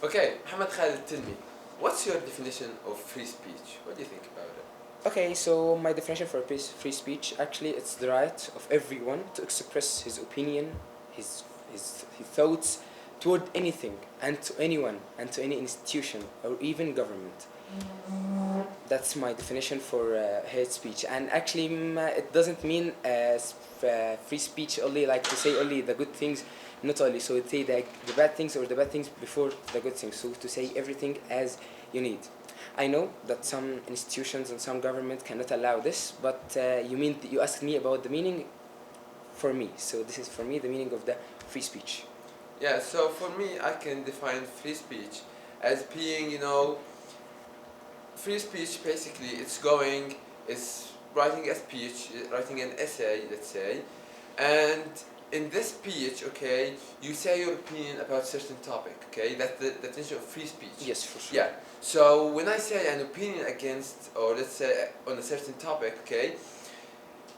Okay, Mohammed Khaled, tell me, what's your definition of free speech? What do you think about it? Okay, so my definition for free speech actually it's the right of everyone to express his opinion, his thoughts toward anything and to anyone and to any institution or even government. That's my definition for hate speech. And actually, it doesn't mean free speech only, like to say only the good things, not only. So it say the bad things or the bad things before the good things. So to say everything as you need. I know that some institutions and some government cannot allow this, but you asked me about the meaning for me. So this is for me the meaning of the free speech. Yeah, so for me, I can define free speech as being, free speech basically it's writing a speech, writing an essay, let's say, and in this speech, okay, you say your opinion about certain topic, okay, that's the definition of free speech. Yes, for sure. Yeah, so when I say an opinion against, or let's say on a certain topic, okay,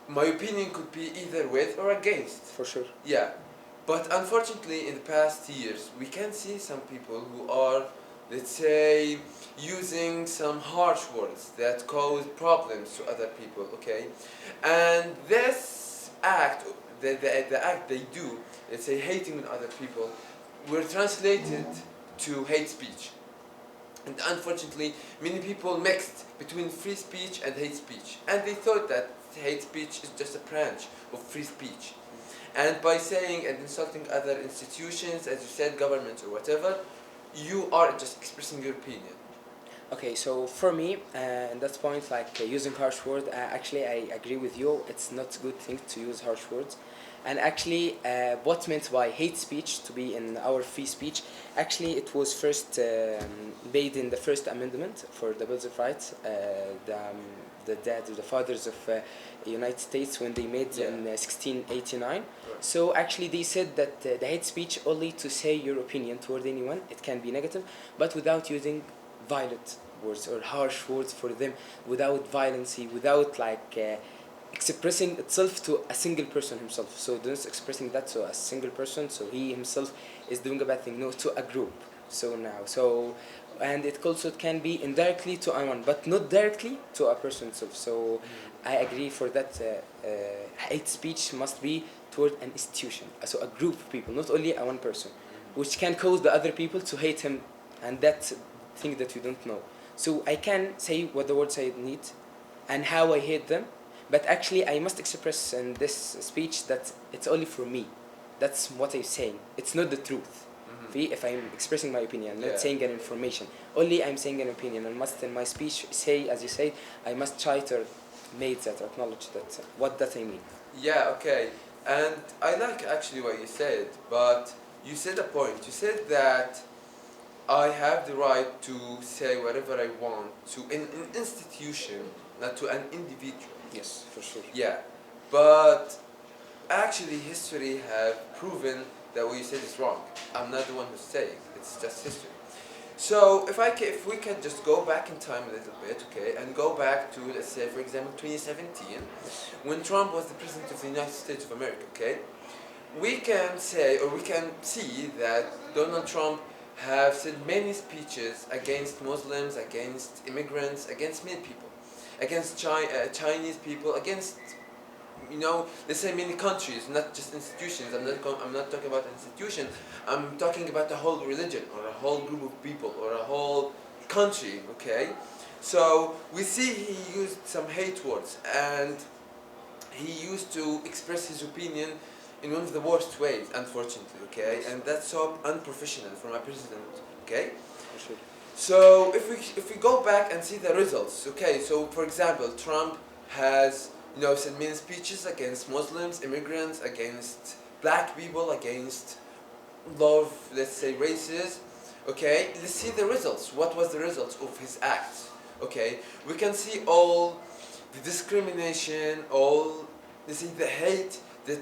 my opinion could be either with or against. For sure. Yeah, but unfortunately, in the past years, we can see some people who are, let's say, using some harsh words that cause problems to other people, okay? And this act, the act they do, let's say hating on other people, were translated to hate speech. And unfortunately, many people mixed between free speech and hate speech. And they thought that hate speech is just a branch of free speech. And by saying and insulting other institutions, as you said, governments or whatever, you are just expressing your opinion. Okay, so for me, at that point, like using harsh words, actually I agree with you. It's not a good thing to use harsh words. And actually, what meant by hate speech to be in our free speech, actually it was first made in the First Amendment for the Bills of Rights, the dad, the fathers of United States when they made in 1689. Right. So actually they said that the hate speech only to say your opinion toward anyone, it can be negative, but without using violent words or harsh words for them, without violence, without expressing itself to a single person himself. So not expressing that to a single person, so he himself is doing a bad thing, no, to a group. And it also can be indirectly to anyone, but not directly to a person himself. So I agree for that. Hate speech must be toward an institution, so a group of people, not only a one person, which can cause the other people to hate him, and that's thing that you don't know. So I can say what the words I need and how I hate them, but actually I must express in this speech that it's only for me. That's what I'm saying. It's not the truth. If I'm expressing my opinion, not saying an information, only I'm saying an opinion, and must in my speech say, as you say, I must try to make that, acknowledge that, what that I mean. Yeah, okay. And I like actually what you said, but you said a point. You said that I have the right to say whatever I want to an institution, not to an individual. Yes, for sure. Yeah, but actually history have proven that what you said is wrong. I'm not the one who's saying, it's just history. So if we can just go back in time a little bit, okay, and go back to, let's say, for example, 2017, when Trump was the president of the United States of America, okay, we can say, or we can see that Donald Trump have said many speeches against Muslims, against immigrants, against many people, against Chinese people, against, let's say many countries, not just institutions. I'm not talking about an institution. I'm talking about a whole religion or a whole group of people or a whole country. Okay, so we see he used some hate words and he used to express his opinion in one of the worst ways, unfortunately. Okay, and that's so unprofessional from a president. Okay. For sure. So if we go back and see the results, okay. So for example, Trump has said many speeches against Muslims, immigrants, against black people, against love, let's say races. Okay, let's see the results. What was the results of his acts? Okay, we can see all the discrimination, all let's see the hate that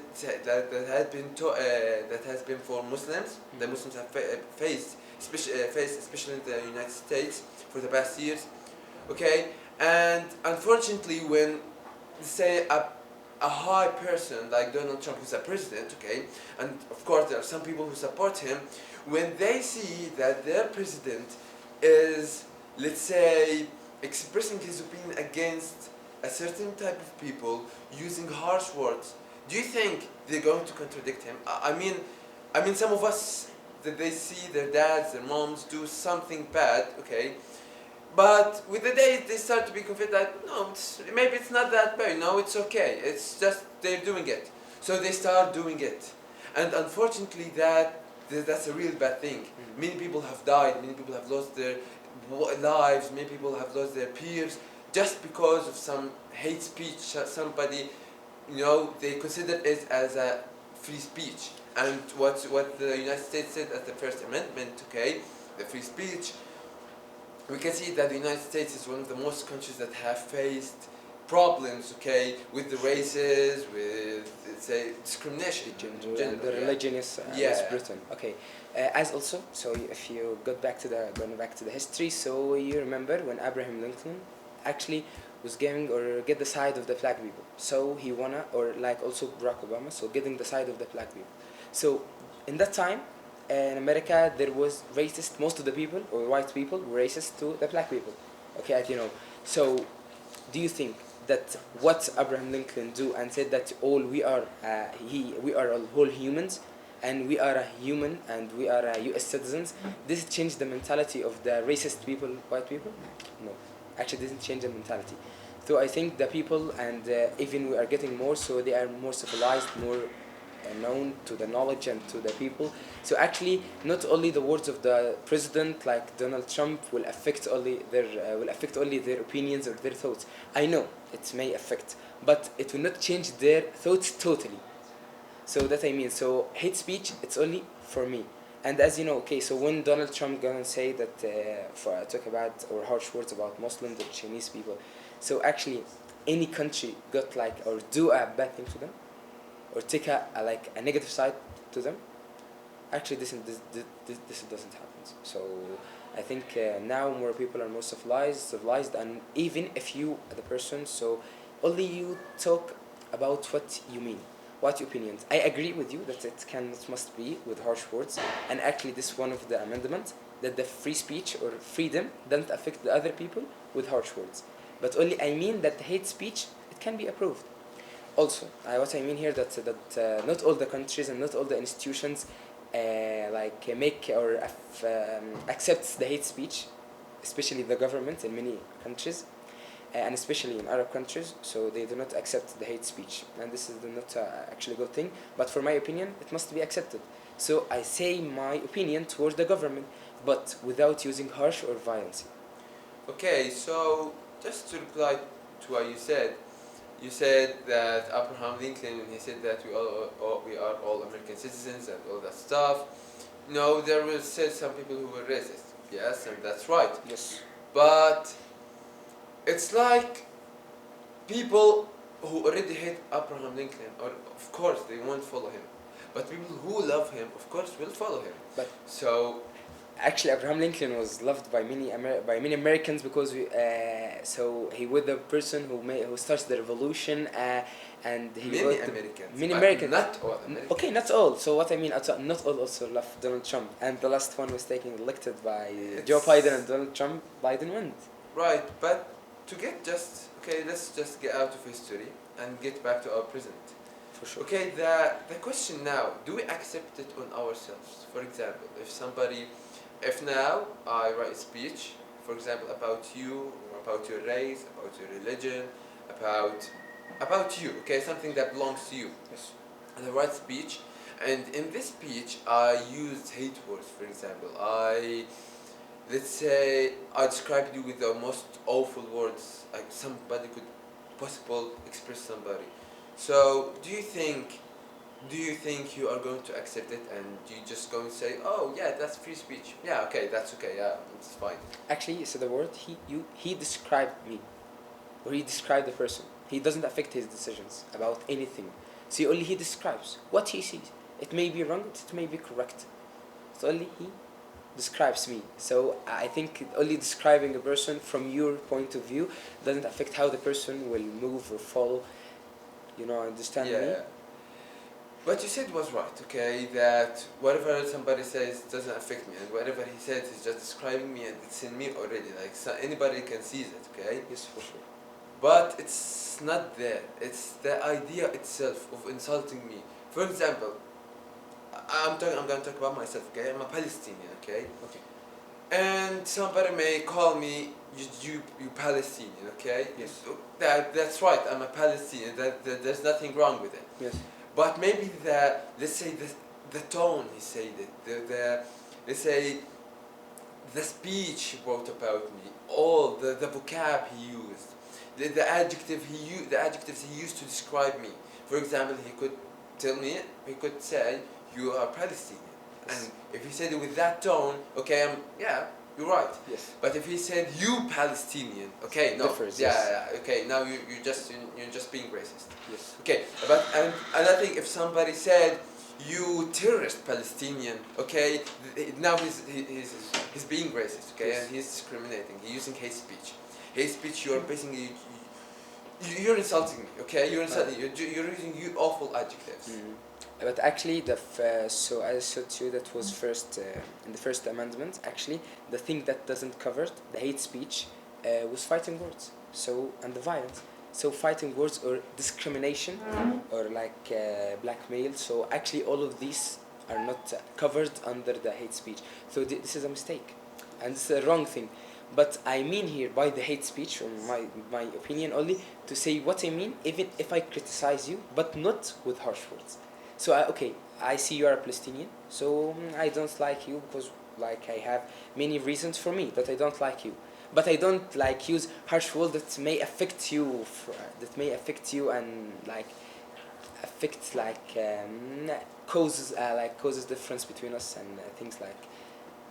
has been for Muslims. The Muslims have faced, especially in the United States for the past years. Okay, and unfortunately, when say a high person like Donald Trump, who's a president, okay, and of course there are some people who support him, when they see that their president is, let's say, expressing his opinion against a certain type of people using harsh words, do you think they're going to contradict him? I mean, some of us, that they see their dads, their moms do something bad, okay, but with the days they start to be convinced that no, maybe it's not that bad. No, it's okay. It's just they're doing it, so they start doing it, and unfortunately that's a real bad thing. Many people have died. Many people have lost their lives. Many people have lost their peers just because of some hate speech. Somebody, they consider it as a free speech. And what the United States said at the First Amendment, okay, the free speech, we can see that the United States is one of the most countries that have faced problems, okay, with the races, with, let's say, discrimination. And the religion is Britain. Okay, as also, so if you going back to the history, so you remember when Abraham Lincoln actually was get the side of the black people. So he wanna, or like also Barack Obama, so getting the side of the black people. So in that time, in America, there was racist. Most of the people, or white people, were racist to the black people. Okay, as you know. So, do you think that what Abraham Lincoln do and said that we are all humans, and we are a human, and we are U.S. citizens, this changed the mentality of the racist people, white people? No, actually, didn't change the mentality. So I think the people, and even we are getting more, so they are more civilized, more known to the knowledge and to the people. So actually, not only the words of the president like Donald Trump will affect only their opinions or their thoughts. I know it may affect, but it will not change their thoughts totally. So that I mean, so hate speech, it's only for me. And as you know, okay, so when Donald Trump gonna say that talk about or harsh words about Muslims or Chinese people, so actually any country got like or do a bad thing to them, or take a negative side to them, actually this doesn't happen. So I think now more people are more civilized, and even if you the person, so only you talk about what you mean, what your opinions. I agree with you that it must be with harsh words, and actually this is one of the amendments that the free speech or freedom doesn't affect the other people with harsh words, but only I mean that hate speech, it can be approved. Also, what I mean here that not all the countries and not all the institutions make or accepts the hate speech, especially the government in many countries, and especially in Arab countries. So they do not accept the hate speech, and this is not actually a good thing. But for my opinion, it must be accepted. So I say my opinion towards the government, but without using harsh or violence. Okay, so just to reply to what you said that Abraham Lincoln, he said that we are all American citizens and all that stuff. No, there were still some people who were racist. Yes, and that's right. Yes. But it's like people who already hate Abraham Lincoln, or of course they won't follow him. But people who love him, of course, will follow him. But so actually, Abraham Lincoln was loved by many Americans because so he was the person who starts the revolution, and he many Americans. Not all Americans. Okay, not all. So what I mean, not all also love Donald Trump, and the last one was elected by Joe Biden, and Donald Trump. Biden won. Right, but to get let's just get out of history and get back to our present. For sure. Okay, the question now, do we accept it on ourselves? For example, if now I write a speech, for example, about you, or about your race, about your religion, about you, okay, something that belongs to you. Yes. And I write speech, and in this speech I used hate words, for example. Let's say I described you with the most awful words like somebody could possibly express somebody. So do you think you are going to accept it, and you just going to say, oh yeah, that's free speech, yeah, okay, that's okay, yeah, it's fine? Actually, you said the word he described me, or he described the person. He doesn't affect his decisions about anything. See, only he describes what he sees. It may be wrong, it may be correct. So only he describes me. So I think only describing a person from your point of view doesn't affect how the person will move or follow. Understand Yeah. me? But you said was right, okay, that whatever somebody says doesn't affect me, and whatever he said is just describing me, and it's in me already. Like anybody can see it, okay. Yes, for sure. But it's not there. It's the idea itself of insulting me. For example, I'm gonna talk about myself, okay. I'm a Palestinian, okay. Okay. And somebody may call me you Palestinian, okay. Yes. That's right. I'm a Palestinian. There's nothing wrong with it. Yes. But maybe let's say the tone he said it, the let's say the speech he wrote about me, all the vocab he used, the adjectives he used to describe me. For example, he could say you are Palestinian, Yes. and if he said it with that tone, okay, you're right. Yes. But if he said you Palestinian, okay, no, Differs, yeah, yes. yeah, okay, now you're just being racist. Yes. Okay, but and I think if somebody said you terrorist Palestinian, okay, now he's being racist, okay, Yes. and he's discriminating. He's using hate speech. Hate speech. You're basically you're insulting me, okay? You're insulting. You're using awful adjectives. But actually, so I said to you that was first in the First Amendment. Actually, the thing that doesn't cover the hate speech was fighting words. So and the violence. So fighting words or discrimination or like blackmail. So actually, all of these are not covered under the hate speech. So this is a mistake, and it's a wrong thing. But I mean here by the hate speech, or my opinion only, to say what I mean, even if I criticize you, but not with harsh words. So I see you are a Palestinian, so I don't like you because like I have many reasons for me that I don't like you. But I don't like use harsh words that may affect you, and like affect causes difference between us and things like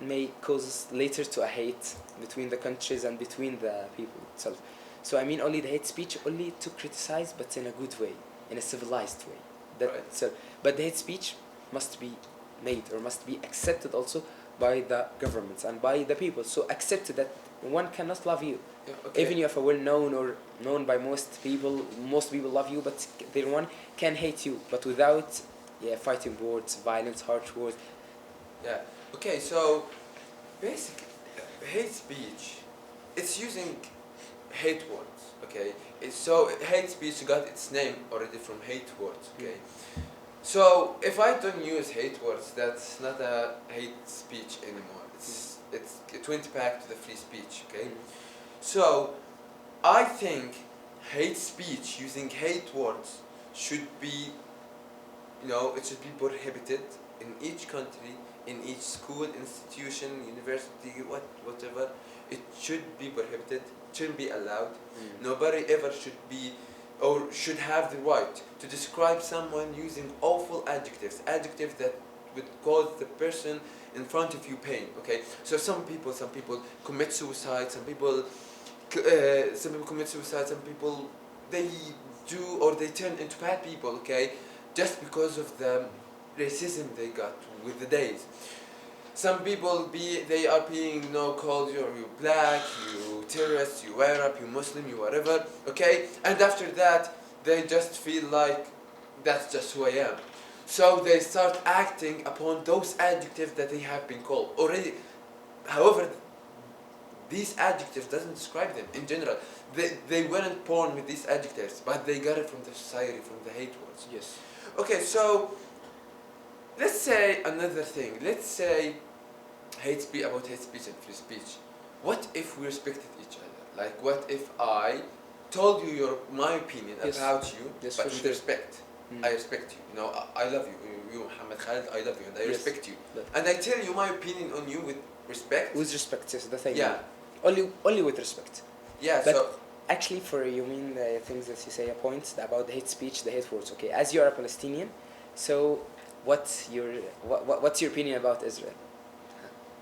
may causes later to a hate between the countries and between the people itself. So I mean only the hate speech, only to criticize, but in a good way, in a civilized way. Right. So, but the hate speech must be made or must be accepted also by the governments and by the people. So accept that one cannot love you. Yeah, okay. Even if a well known or known by most people love you, but then one can hate you, but without fighting words, violence, harsh words. Yeah. Okay. So basically, hate speech, it's using hate words. Okay. So hate speech got its name already from hate words. Okay. So if I don't use hate words, that's not a hate speech anymore. It went back to the free speech. Okay. So I think hate speech using hate words should be, it should be prohibited in each country, in each school, institution, university, whatever. It should be prohibited. Shouldn't be allowed. Nobody ever should be or should have the right to describe someone using awful adjectives that would cause the person in front of you pain. Okay, so some people commit suicide. Some people commit suicide. Some people they do or they turn into bad people. Okay, just because of the racism they got with the days. Some people they are being called you black, you terrorist, you Arab, you Muslim, you whatever, okay? And after that they just feel like that's just who I am. So they start acting upon those adjectives that they have been called already. However, these adjectives doesn't describe them in general. They weren't born with these adjectives, but they got it from the society, from the hate words. Yes. Okay, so let's say another thing. Let's say hate speech and free speech. What if we respected each other? Like, what if I told you my opinion about you, yes, but with sure. respect? I respect you. I love you. You, Mohammed Khaled, I love you, and I respect you. But And I tell you my opinion on you with respect. with respect, yes, the thing. Yeah. Only with respect. Yeah. But So actually, for you mean the things that you say, a point about the hate speech, the hate words. Okay, as you are a Palestinian, so what's your opinion about Israel?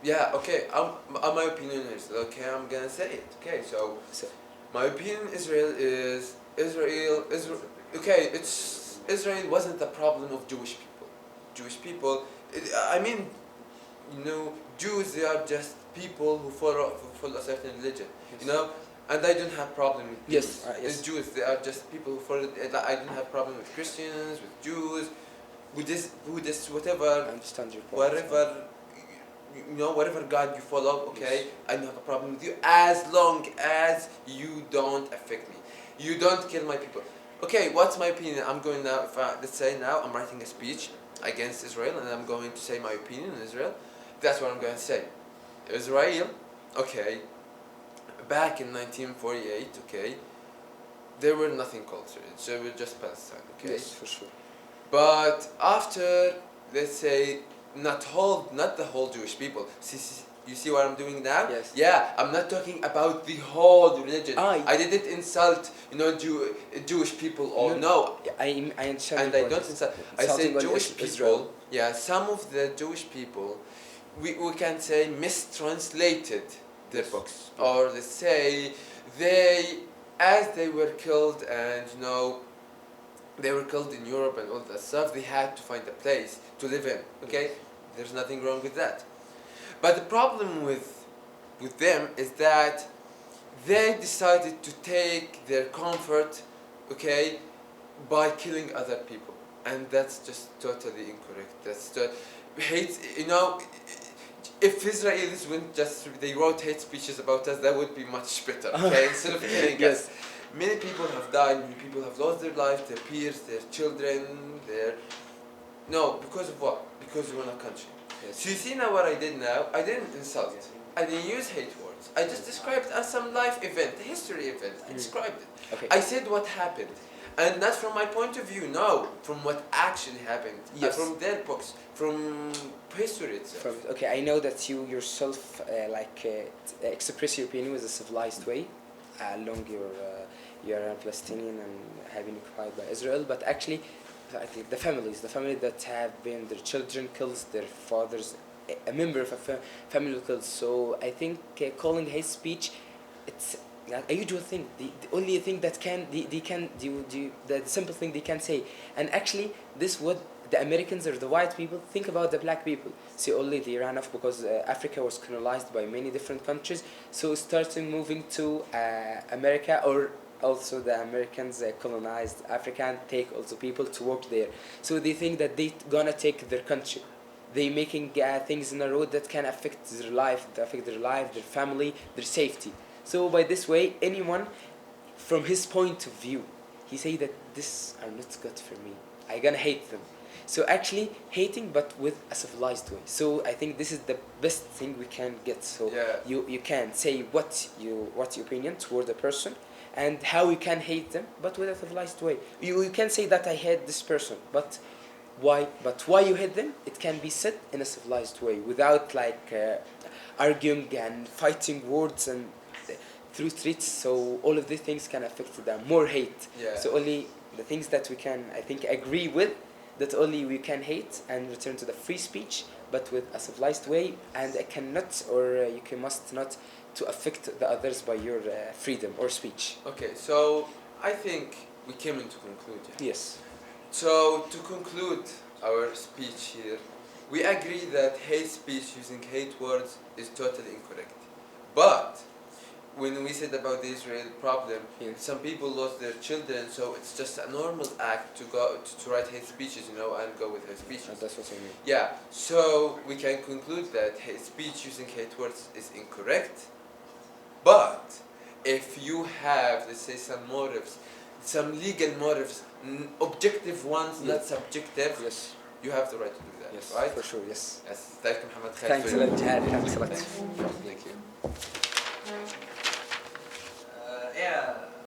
yeah. Okay. My opinion is okay. I'm gonna say it. Okay. So my opinion is Israel. Okay. Israel wasn't the problem of Jewish people. Jewish people. I mean, Jews. They are just people who follow a certain religion. Yes. And I don't have problem with Yes, Jews. yes. The Jews, they are just people who follow. I don't have problem with Christians, with Jews, Buddhists, whatever, I understand your point. whatever, whatever God you follow. Okay, Yes. I don't have a problem with you as long as you don't affect me. You don't kill my people. Okay, what's my opinion? I'm going now. If let's say now I'm writing a speech against Israel, and I'm going to say my opinion on Israel. That's what I'm going to say. Israel, okay. Back in 1948, okay, there were nothing called Israel. So it was just Palestine, okay. Yes, for sure. But after, let's say, not the whole Jewish people. You see what I'm doing now? Yes. Yeah, I'm not talking about the whole religion. Ah, I didn't insult, Jewish people or no. I understand. And your I point. don't insult. I Insulting said on Jewish Israel. people. Yeah, some of the Jewish people, we can say mistranslated their Yes. books, Yeah. or let's say as they were killed, and they were killed in Europe and all that stuff, they had to find a place to live in. Okay, Yes. there's nothing wrong with that. But the problem with them is that they decided to take their comfort, okay, by killing other people, and that's just totally incorrect. That's hate. If Israelis wouldn't they wrote hate speeches about us, that would be much better. Okay, instead of killing Yes. us. Many people have died. Many people have lost their lives, their peers, their children, because of what? Because we want a country. Yes. So you see now what I did now? I didn't insult. I didn't use hate words. I just described as some life event, a history event. I described it. Okay. I said what happened. And not from my point of view, no. From what actually happened. Yes. From their books. From history itself. Okay, I know that you yourself express your opinion with a civilized way, along you are a Palestinian and have been occupied by Israel, but actually, I think the family that have been their children kills their fathers, a member of a family kills. So I think calling hate speech, it's like a usual thing. The only thing that they can do the simple thing they can say, and actually this what the Americans or the white people think about the black people. See, only they ran off because Africa was colonized by many different countries. So starting moving to America, or also the Americans colonized Africa and take also people to work there. So they think that they gonna take their country. They making things in the road that can affect their life, their family, their safety. So by this way, anyone from his point of view, he say that this are not good for me. I gonna hate them. So actually hating, but with a civilized way. So I think this is the best thing we can get. So Yeah. you can say what your opinion toward the person, and how you can hate them, but with a civilized way. You can say that I hate this person, but why? But why you hate them? It can be said in a civilized way, without arguing and fighting words and through streets. So all of these things can affect them. More hate. Yeah. So only the things that we can, I think, agree with, that only we can hate and return to the free speech, but with a civilized way, and I cannot, or must not, to affect the others by your freedom or speech. Okay, so I think we came into conclusion. Yes. So to conclude our speech here, we agree that hate speech using hate words is totally incorrect. But when we said about the Israel problem, Yes. some people lost their children, so it's just a normal act to go to write hate speeches, and go with hate speeches. That's what I mean. Yeah, so we can conclude that hate speech using hate words is incorrect. But if you have, let's say, some motives, some legal motives, objective ones, Yeah. not subjective, Yes. you have the right to do that, Yes. right? For sure. Yes. Yes. Thank you, Mohammed Khaled. Thanks a lot, Jehad. Thanks a lot.